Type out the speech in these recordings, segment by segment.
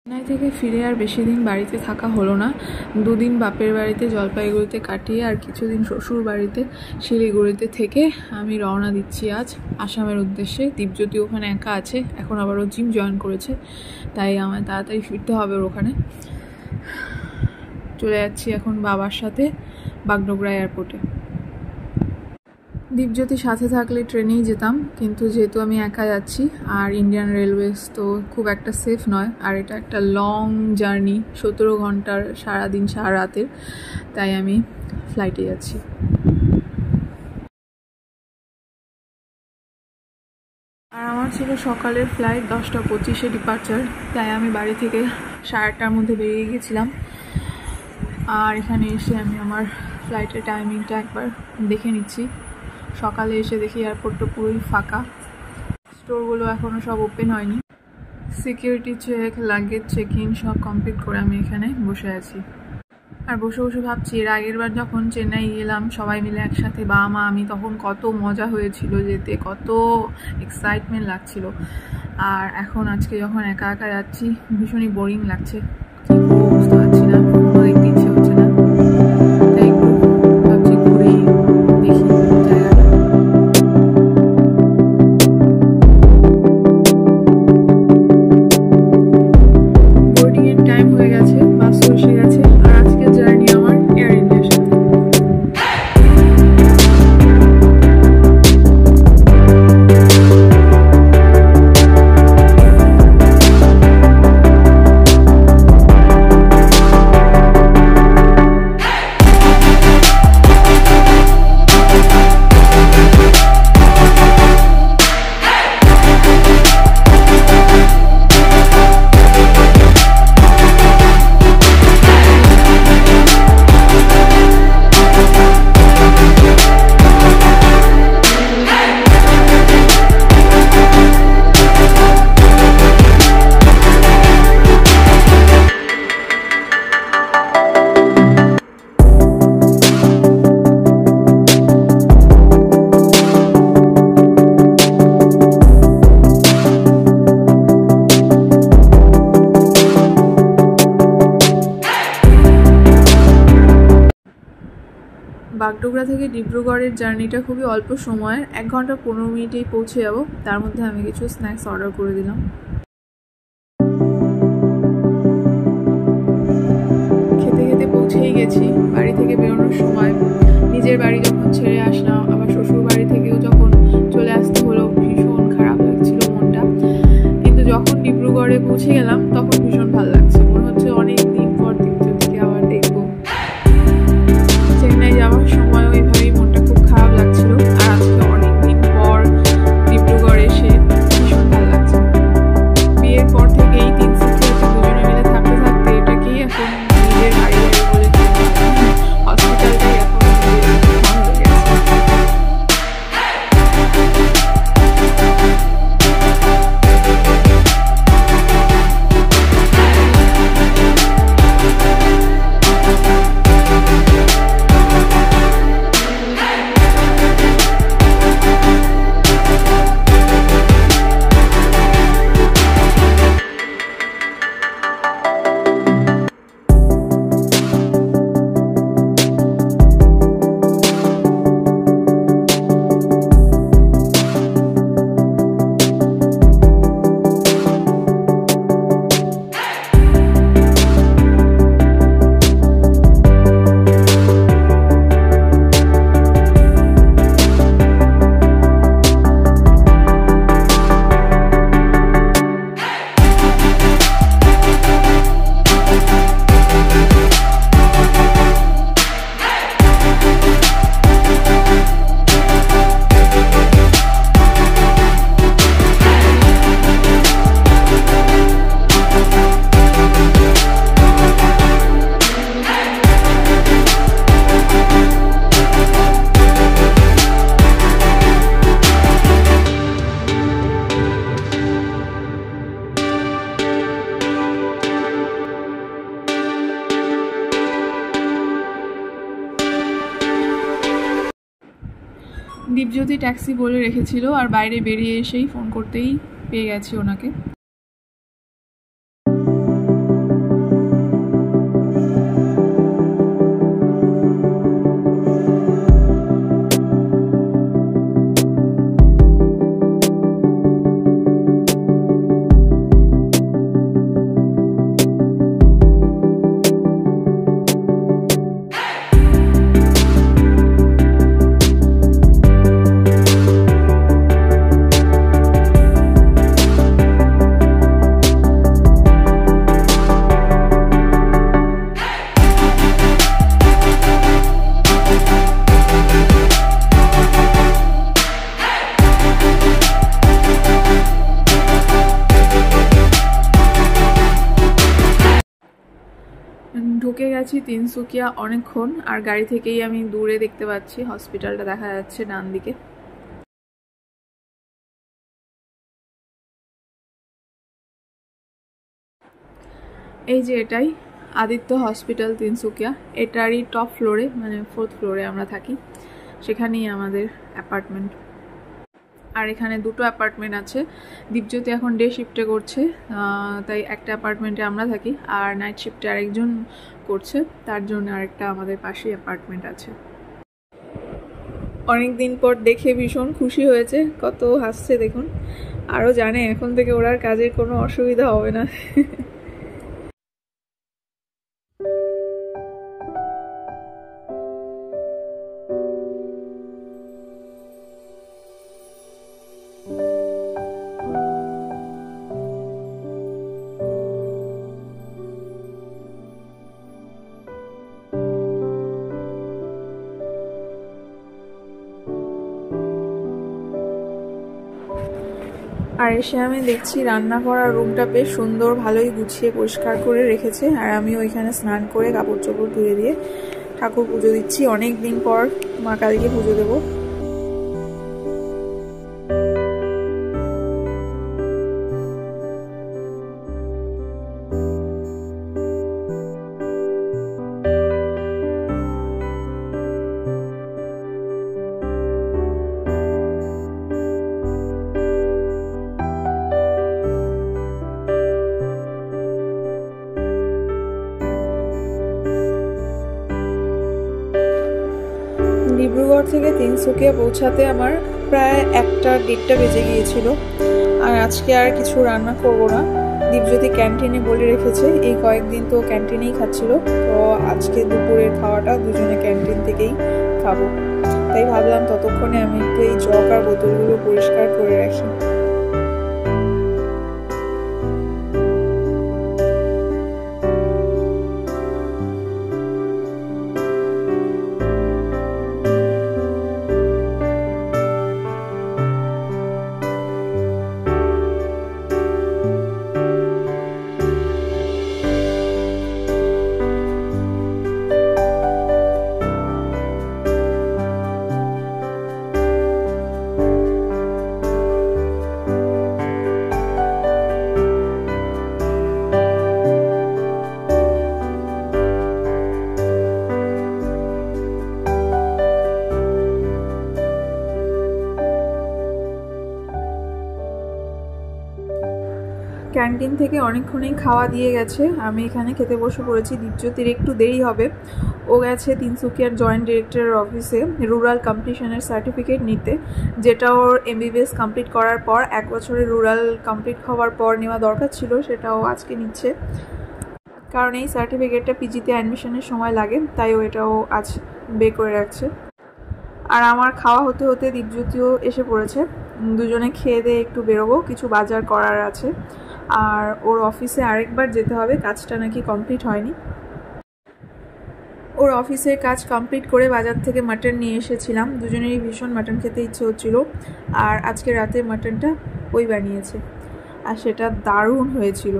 চেন্নাই থেকে ফিরে আর বেশি দিন বাড়িতে থাকা হলো না। দুদিন বাপের বাড়িতে জলপাইগুড়িতে কাটিয়ে আর কিছুদিন শ্বশুর বাড়িতে শিলিগুড়িতে থেকে আমি রওনা দিচ্ছি আজ আসামের উদ্দেশ্যে। দীপজ্যোতি ওখানে একা আছে, এখন আবারও জিম জয়েন করেছে, তাই আমার তাড়াতাড়ি ফিরতে হবে ওখানে। চলে যাচ্ছি এখন বাবার সাথে বাগডোগরা এয়ারপোর্টে। দীপজ্যোতির সাথে থাকলে ট্রেনেই যেতাম, কিন্তু যেহেতু আমি একা যাচ্ছি আর ইন্ডিয়ান রেলওয়েজ তো খুব একটা সেফ নয়, আর এটা একটা লং জার্নি, 17 ঘন্টার, সারাদিন সারা রাতের, তাই আমি ফ্লাইটে যাচ্ছি। আর আমার ছিল সকালের ফ্লাইট 10:25-এ ডিপার্চার, তাই আমি বাড়ি থেকে 8:30-টার মধ্যে বেরিয়ে গেছিলাম। আর এখানে এসে আমি আমার ফ্লাইটের টাইমিংটা একবার দেখে নিচ্ছি। সকালে এসে দেখি এয়ারপোর্টটা পুরোই ফাঁকা, স্টোরগুলো এখনও সব ওপেন হয়নি। Security check, luggage check in সব কমপ্লিট করে আমি এখানে বসে আছি। আর বসে বসে ভাবছি, এর আগের বার যখন চেন্নাই গেলাম সবাই মিলে একসাথে, বাবা মা আমি, তখন কত মজা হয়েছিল যেতে, কত এক্সাইটমেন্ট লাগছিল। আর এখন আজকে যখন একা একা যাচ্ছি ভীষণই বোরিং লাগছে, কি করবো বুঝতে পারছি না, কোনো দেখতে ইচ্ছে হচ্ছে না, তাই একটু ভাবছি ঘুরেই দেখি জায়গাটা। বোর্ডিং এর টাইম হয়ে গেছে, বাসও এসে গেছে, আর আজকে জার্নি আমার এয়ার ইন্ডিয়ার সাথে। বাগডোগরা থেকে ডিব্রুগড়ের জার্নিটা খুবই অল্প সময়ের, 1 ঘন্টা 15 মিনিটেই পৌঁছে যাব। তার মধ্যে আমি কিছু স্ন্যাক্স অর্ডার করে দিলাম। খেতে খেতে পৌঁছেই গেছি। বাড়ি থেকে বেরোনোর সময়, নিজের বাড়ি যখন ছেড়ে আসলাম, আবার শ্বশুর বাড়ি থেকেও যখন চলে আসতে হলো, ভীষণ খারাপ লাগছিল মনটা। কিন্তু যখন ডিব্রুগড়ে পৌঁছে গেলাম তখন ভীষণ ভালো লাগছে, মনে হচ্ছে অনেক দিন পর দীপজ্যোতিকে আবার দেখবো। চেন্নাই যাওয়ার সময়ও এইভাবেই মনটা খুব খারাপ লাগছিল, আর আজকে অনেকদিন পর ডিব্রুগড় এসে ভীষণ ভালো লাগছে। বিয়ের পর থেকে এই 3 সিটিতে দুজনে মিলে থাকতে থাকতে এটাকেই এখন নিজের বাড়ি বলে হসপিটালটাই এখন ঘর হয়ে গেছে। দীপজ্যোতি ট্যাক্সি বলে রেখেছিল, আর বাইরে বেরিয়ে এসেই ফোন করতেই পেয়ে গেছি ওনাকে। ঢুকে গেছি তিনসুকিয়া অনেকক্ষণ, আর গাড়ি থেকেই আমি দূরে দেখতে পাচ্ছি হসপিটালটা দেখা যাচ্ছে ডান দিকে। এই যে এটাই আদিত্য হসপিটাল তিনসুকিয়া, এটারই টপ ফ্লোরে মানে 4th ফ্লোরে আমরা থাকি, সেখানেই আমাদের অ্যাপার্টমেন্ট। আর এখানে দুটো অ্যাপার্টমেন্ট আছে। দীপজ্যোতি এখন ডে শিফটে করছে, তাই একটা অ্যাপার্টমেন্টে আমরা থাকি, আর নাইট শিফটে আরেকজন করছে, তার জন্য আরেকটা আমাদের পাশেই অ্যাপার্টমেন্ট আছে। অনেক দিন পর দেখে ভীষণ খুশি হয়েছে, কত হাসছে দেখুন। আরও জানে এখন থেকে ওর আর কাজের কোনো অসুবিধা হবে না। আর এসে আমি দেখছি রান্না করার রুমটা বেশ সুন্দর, ভালোই গুছিয়ে পরিষ্কার করে রেখেছে। আর আমি ওইখানে স্নান করে কাপড় চোপড় ধুয়ে দিয়ে ঠাকুর পুজো দিচ্ছি। অনেক দিন পর মা কালীকে পুজো দেবো। ডিব্রুগড় থেকে তিনসুকিয়া পৌঁছাতে আমার প্রায় 1টা-1:30 বেজে গিয়েছিল। আর আজকে আর কিছু রান্না করব না, দীপজ্যোতি ক্যান্টিনে বলে রেখেছে, এই কয়েকদিন তো ক্যান্টিনেই খাচ্ছিল, তো আজকে দুপুরের খাওয়াটা দুজনে ক্যান্টিন থেকেই খাবো। তাই ভাবলাম ততক্ষণে আমি একটু এই জগ আর বোতলগুলো পরিষ্কার করে রাখি। ক্যান্টিন থেকে অনেকক্ষণই খাওয়া দিয়ে গেছে, আমি এখানে খেতে বসে পড়েছি। দীপজ্যোতির একটু দেরি হবে, ও গেছে তিনসুকিয়ার জয়েন্ট ডিরেক্টরের অফিসে রুরাল কমপ্লিশনের সার্টিফিকেট নিতে, যেটা ওর MBBS কমপ্লিট করার পর 1 বছরের রুরাল কমপ্লিট হওয়ার পর নেওয়া দরকার ছিল, সেটাও আজকে নিচ্ছে। কারণ এই সার্টিফিকেটটা পিজিতে অ্যাডমিশনের সময় লাগে, তাই ও এটাও আজ বের করে রাখছে। আর আমার খাওয়া হতে হতে দীপজ্যোতিও এসে পড়েছে, দুজনে খেয়ে দিয়ে একটু বেরোবো, কিছু বাজার করার আছে। আর ওর অফিসে আরেকবার যেতে হবে, কাজটা নাকি কমপ্লিট হয়নি। ওর অফিসের কাজ কমপ্লিট করে বাজার থেকে মাটন নিয়ে এসেছিলাম, দুজনেরই ভীষণ মাটন খেতে ইচ্ছে হচ্ছিল। আর আজকে রাতে মাটনটা ওই বানিয়েছে, আর সেটা দারুণ হয়েছিল।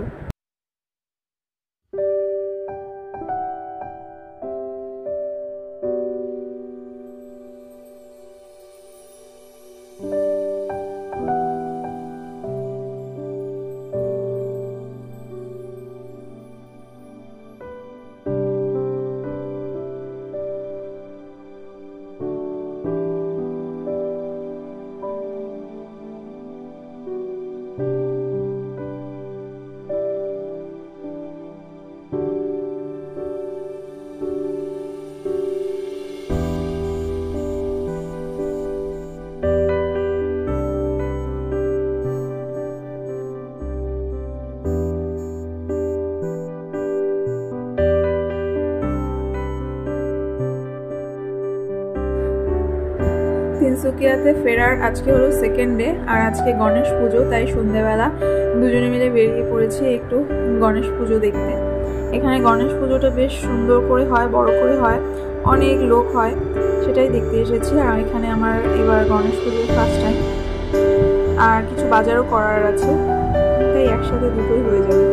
তিনসুকিয়াতে ফেরার আজকে হলো 2nd ডে, আর আজকে গণেশ পুজো, তাই সন্ধ্যেবেলা দুজনে মিলে বেরিয়ে পড়েছি একটু গণেশ পুজো দেখতে। এখানে গণেশ পুজোটা বেশ সুন্দর করে হয়, বড় করে হয়, অনেক লোক হয়, সেটাই দেখতে এসেছি। আর এখানে আমার এবার গণেশ পুজোর ফার্স্ট টাইম, আর কিছু বাজারও করার আছে, তাই একসাথে দুটোই হয়ে যাবে।